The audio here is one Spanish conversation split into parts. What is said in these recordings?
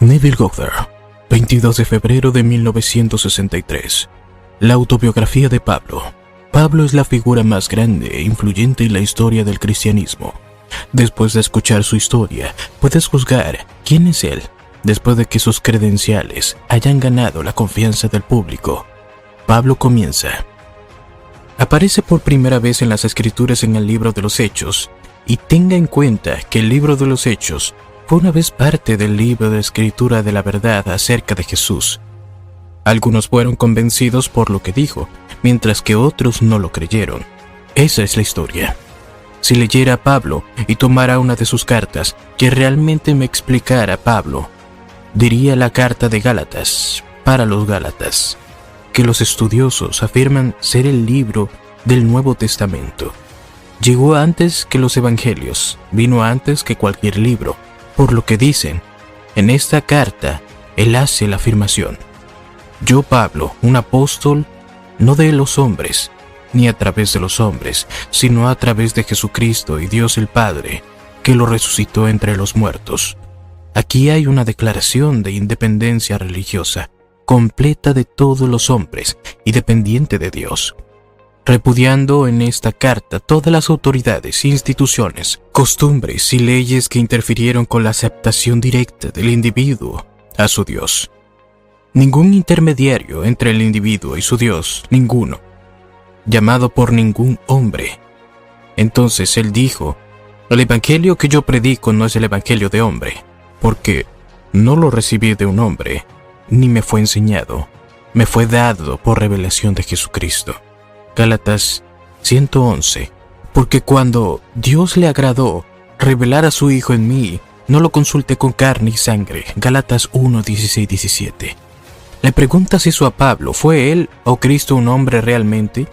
Neville Goddard, 22 de febrero de 1963. La autobiografía de Pablo. Pablo es la figura más grande e influyente en la historia del cristianismo. Después de escuchar su historia, puedes juzgar quién es él, después de que sus credenciales hayan ganado la confianza del público. Pablo comienza. Aparece por primera vez en las Escrituras en el libro de los Hechos, y tenga en cuenta que el libro de los Hechos fue una vez parte del libro de escritura de la verdad acerca de Jesús. Algunos fueron convencidos por lo que dijo, mientras que otros no lo creyeron. Esa es la historia. Si leyera a Pablo y tomara una de sus cartas que realmente me explicara Pablo, diría la carta de Gálatas para los Gálatas, que los estudiosos afirman ser el libro del Nuevo Testamento. Llegó antes que los Evangelios, vino antes que cualquier libro, por lo que dicen. En esta carta, él hace la afirmación: yo, Pablo, un apóstol, no de los hombres, ni a través de los hombres, sino a través de Jesucristo y Dios el Padre, que lo resucitó entre los muertos. Aquí hay una declaración de independencia religiosa, completa de todos los hombres y dependiente de Dios, repudiando en esta carta todas las autoridades, instituciones, costumbres y leyes que interfirieron con la aceptación directa del individuo a su Dios. Ningún intermediario entre el individuo y su Dios, ninguno, llamado por ningún hombre. Entonces él dijo: el evangelio que yo predico no es el evangelio de hombre, porque no lo recibí de un hombre, ni me fue enseñado, me fue dado por revelación de Jesucristo. Gálatas 1:11. Porque cuando Dios le agradó revelar a su Hijo en mí, no lo consulté con carne y sangre. Gálatas 1:16-17. Le preguntas eso a Pablo: ¿fue él o Cristo un hombre realmente?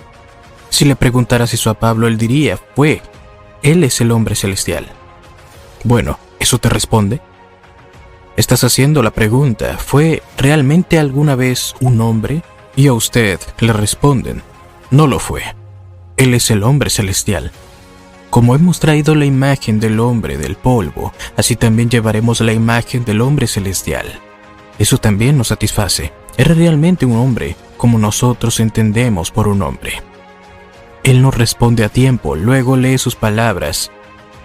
Si le preguntaras eso a Pablo, él diría: fue. Él es el hombre celestial. Bueno, ¿eso te responde? Estás haciendo la pregunta: ¿fue realmente alguna vez un hombre? Y a usted le responden: no lo fue. Él es el hombre celestial. Como hemos traído la imagen del hombre del polvo, así también llevaremos la imagen del hombre celestial. Eso también nos satisface. Era realmente un hombre, como nosotros entendemos por un hombre. Él nos responde a tiempo, luego lee sus palabras.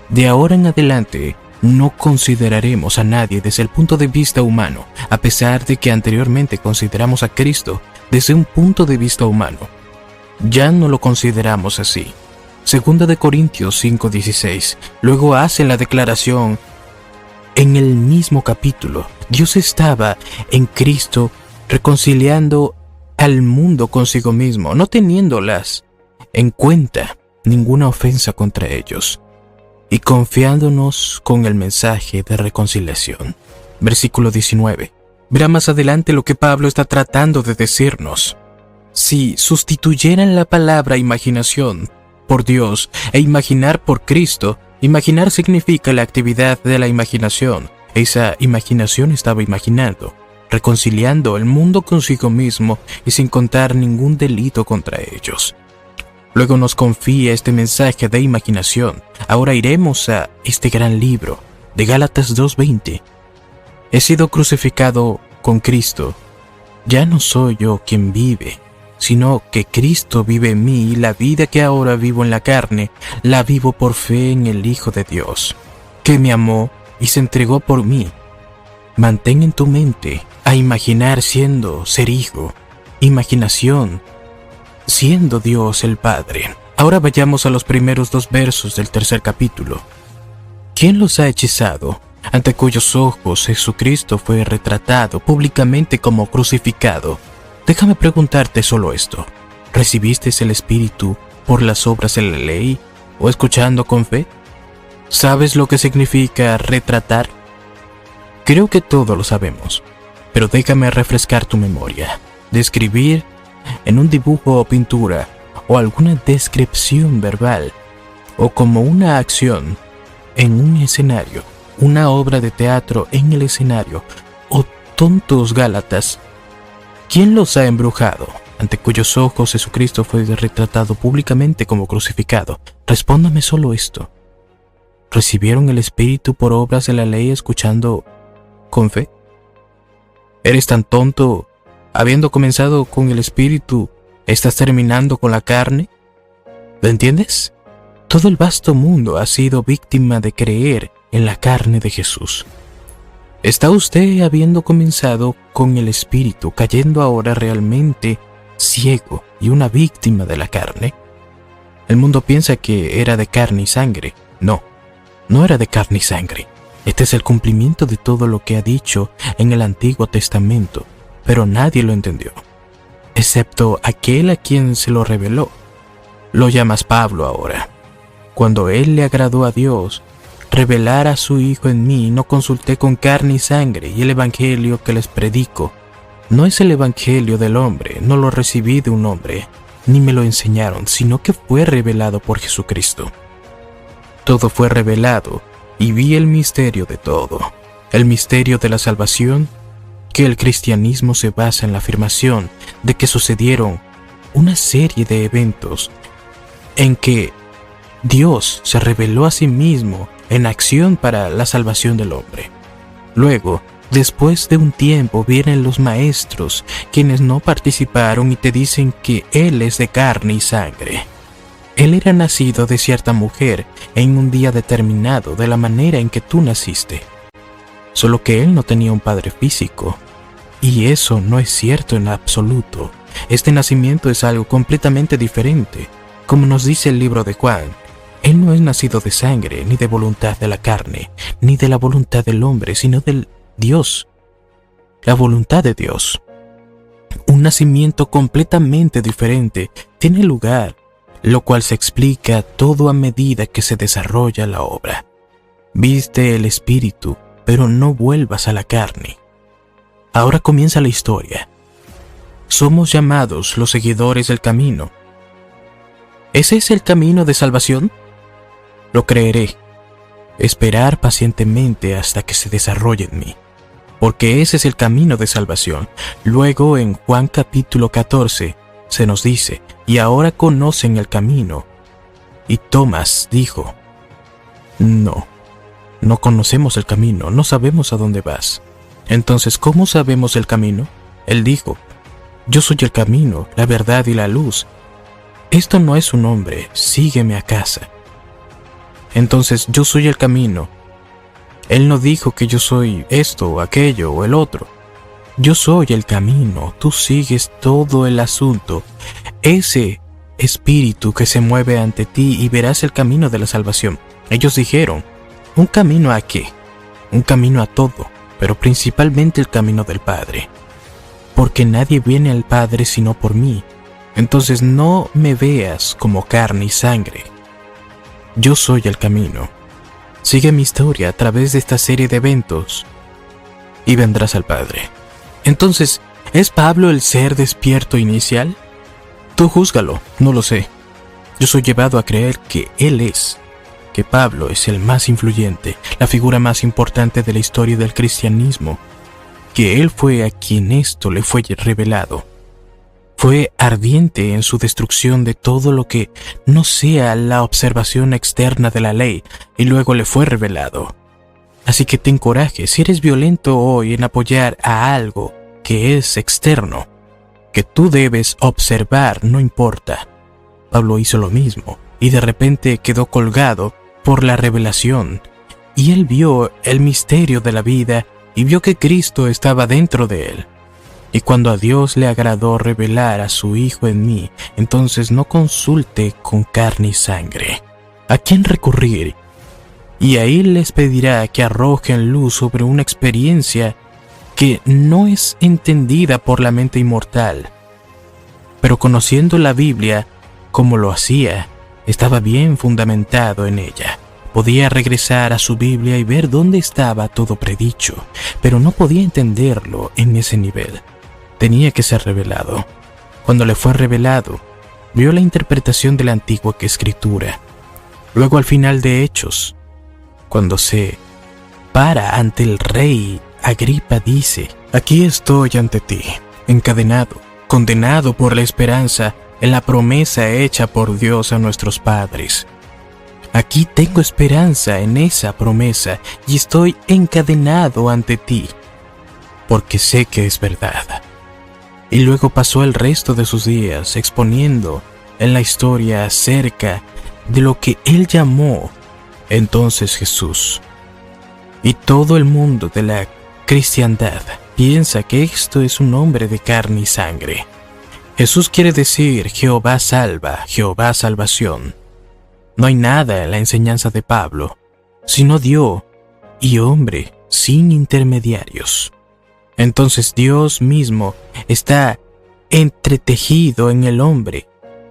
De ahora en adelante, no consideraremos a nadie desde el punto de vista humano, a pesar de que anteriormente consideramos a Cristo desde un punto de vista humano. Ya no lo consideramos así. Segunda de Corintios 5:16. Luego hace la declaración en el mismo capítulo. Dios estaba en Cristo reconciliando al mundo consigo mismo, no teniéndolas en cuenta ninguna ofensa contra ellos, y confiándonos con el mensaje de reconciliación. Versículo 19. Verá más adelante lo que Pablo está tratando de decirnos. Si sustituyeran la palabra imaginación por Dios e imaginar por Cristo, imaginar significa la actividad de la imaginación. Esa imaginación estaba imaginando, reconciliando el mundo consigo mismo y sin contar ningún delito contra ellos. Luego nos confía este mensaje de imaginación. Ahora iremos a este gran libro de Gálatas 2:20. He sido crucificado con Cristo. Ya no soy yo quien vive, sino que Cristo vive en mí, y la vida que ahora vivo en la carne, la vivo por fe en el Hijo de Dios, que me amó y se entregó por mí. Mantén en tu mente a imaginar siendo ser hijo, imaginación, siendo Dios el Padre. Ahora vayamos a los primeros 2 versos del 3er capítulo. ¿Quién los ha hechizado? Ante cuyos ojos Jesucristo fue retratado públicamente como crucificado. Déjame preguntarte solo esto: ¿recibiste el Espíritu por las obras de la ley o escuchando con fe? ¿Sabes lo que significa retratar? Creo que todos lo sabemos, pero déjame refrescar tu memoria. Describir en un dibujo o pintura, o alguna descripción verbal, o como una acción en un escenario, una obra de teatro en el escenario. Oh tontos Gálatas, ¿quién los ha embrujado? Ante cuyos ojos Jesucristo fue retratado públicamente como crucificado. Respóndame solo esto: ¿recibieron el Espíritu por obras de la ley escuchando con fe? ¿Eres tan tonto? Habiendo comenzado con el espíritu, ¿estás terminando con la carne? ¿Lo entiendes? Todo el vasto mundo ha sido víctima de creer en la carne de Jesús. ¿Está usted, habiendo comenzado con el espíritu, cayendo ahora realmente ciego y una víctima de la carne? El mundo piensa que era de carne y sangre. No, no era de carne y sangre. Este es el cumplimiento de todo lo que ha dicho en el Antiguo Testamento, pero nadie lo entendió, excepto aquel a quien se lo reveló. Lo llamas Pablo ahora. Cuando él le agradó a Dios revelar a su Hijo en mí, no consulté con carne y sangre, y el evangelio que les predico no es el evangelio del hombre, no lo recibí de un hombre, ni me lo enseñaron, sino que fue revelado por Jesucristo. Todo fue revelado, y vi el misterio de todo, el misterio de la salvación, que el cristianismo se basa en la afirmación de que sucedieron una serie de eventos en que Dios se reveló a sí mismo en acción para la salvación del hombre. Luego, después de un tiempo, vienen los maestros, quienes no participaron y te dicen que Él es de carne y sangre. Él era nacido de cierta mujer en un día determinado, de la manera en que tú naciste. Solo que Él no tenía un padre físico. Y eso no es cierto en absoluto. Este nacimiento es algo completamente diferente. Como nos dice el libro de Juan, Él no es nacido de sangre, ni de voluntad de la carne, ni de la voluntad del hombre, sino del Dios, la voluntad de Dios. Un nacimiento completamente diferente tiene lugar, lo cual se explica todo a medida que se desarrolla la obra. Viste el espíritu, pero no vuelvas a la carne. Ahora comienza la historia. Somos llamados los seguidores del camino. ¿Ese es el camino de salvación? Lo creeré. Esperar pacientemente hasta que se desarrolle en mí, porque ese es el camino de salvación. Luego en Juan capítulo 14 se nos dice, y ahora conocen el camino. Y Tomás dijo, no conocemos el camino, no sabemos a dónde vas. Entonces, ¿cómo sabemos el camino? Él dijo, yo soy el camino, la verdad y la luz. Esto no es un hombre, sígueme a casa. Entonces, yo soy el camino. Él no dijo que yo soy esto, aquello o el otro. Yo soy el camino, tú sigues todo el asunto. Ese espíritu que se mueve ante ti y verás el camino de la salvación. Ellos dijeron, ¿un camino a qué? Un camino a todo, pero principalmente el camino del Padre. Porque nadie viene al Padre sino por mí. Entonces no me veas como carne y sangre. Yo soy el camino. Sigue mi historia a través de esta serie de eventos y vendrás al Padre. Entonces, ¿es Pablo el ser despierto inicial? Tú júzgalo, no lo sé. Yo soy llevado a creer que él es, que Pablo es el más influyente, la figura más importante de la historia del cristianismo, que él fue a quien esto le fue revelado. Fue ardiente en su destrucción de todo lo que no sea la observación externa de la ley, y luego le fue revelado. Así que ten coraje si eres violento hoy en apoyar a algo que es externo, que tú debes observar, no importa. Pablo hizo lo mismo, y de repente quedó colgado por la revelación, y él vio el misterio de la vida, y vio que Cristo estaba dentro de él. Y cuando a Dios le agradó revelar a su Hijo en mí, entonces no consulte con carne y sangre. ¿A quién recurrir? Y ahí les pedirá que arrojen luz sobre una experiencia que no es entendida por la mente inmortal. Pero conociendo la Biblia como lo hacía, estaba bien fundamentado en ella. Podía regresar a su Biblia y ver dónde estaba todo predicho, pero no podía entenderlo en ese nivel. Tenía que ser revelado. Cuando le fue revelado, vio la interpretación de la antigua escritura. Luego al final de Hechos, cuando se para ante el rey, Agripa dice, aquí estoy ante ti, encadenado, condenado por la esperanza en la promesa hecha por Dios a nuestros padres. Aquí tengo esperanza en esa promesa y estoy encadenado ante ti. porque sé que es verdad. Y luego pasó el resto de sus días exponiendo en la historia acerca de lo que él llamó entonces Jesús. Y todo el mundo de la cristiandad piensa que esto es un hombre de carne y sangre. Jesús quiere decir Jehová salva, Jehová salvación. No hay nada en la enseñanza de Pablo, sino Dios y hombre sin intermediarios. Entonces Dios mismo está entretejido en el hombre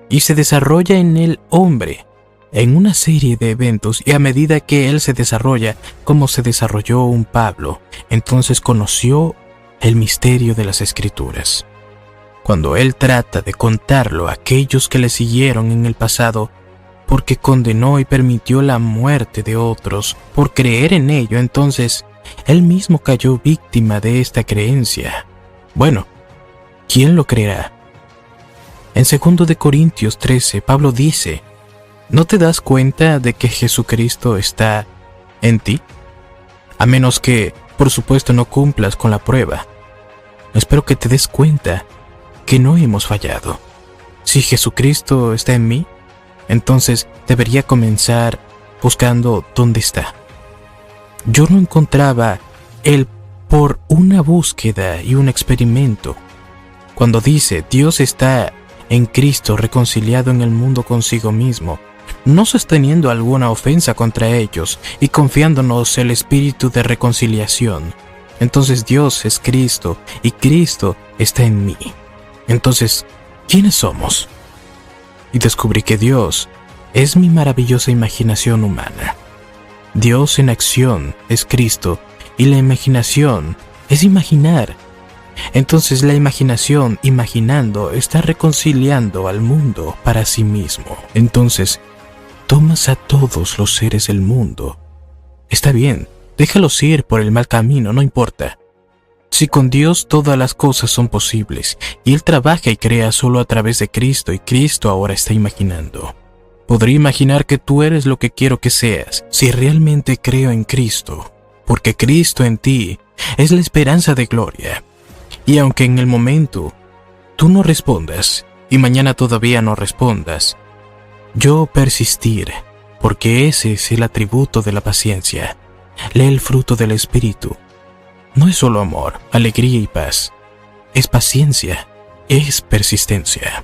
y se desarrolla en el hombre en una serie de eventos, y a medida que él se desarrolla como se desarrolló un Pablo, entonces conoció el misterio de las Escrituras. Cuando él trata de contarlo a aquellos que le siguieron en el pasado, porque condenó y permitió la muerte de otros por creer en ello, entonces él mismo cayó víctima de esta creencia. Bueno, ¿quién lo creerá? En 2 de Corintios 13, Pablo dice: ¿no te das cuenta de que Jesucristo está en ti? A menos que, por supuesto, no cumplas con la prueba. Espero que te des cuenta que no hemos fallado. Si Jesucristo está en mí, entonces debería comenzar buscando dónde está. Yo no encontraba Él por una búsqueda y un experimento. Cuando dice Dios está en Cristo reconciliado en el mundo consigo mismo, no sosteniendo alguna ofensa contra ellos y confiándonos el espíritu de reconciliación. Entonces Dios es Cristo y Cristo está en mí. Entonces, ¿quiénes somos? Y descubrí que Dios es mi maravillosa imaginación humana. Dios en acción es Cristo y la imaginación es imaginar. Entonces la imaginación, imaginando, está reconciliando al mundo para sí mismo. Entonces, tomas a todos los seres del mundo. Está bien, déjalos ir por el mal camino, no importa. Si con Dios todas las cosas son posibles, y Él trabaja y crea solo a través de Cristo, y Cristo ahora está imaginando. Podría imaginar que tú eres lo que quiero que seas, si realmente creo en Cristo, porque Cristo en ti es la esperanza de gloria. Y aunque en el momento tú no respondas, y mañana todavía no respondas, yo persistir, porque ese es el atributo de la paciencia. Lee el fruto del Espíritu. No es solo amor, alegría y paz. Es paciencia, es persistencia.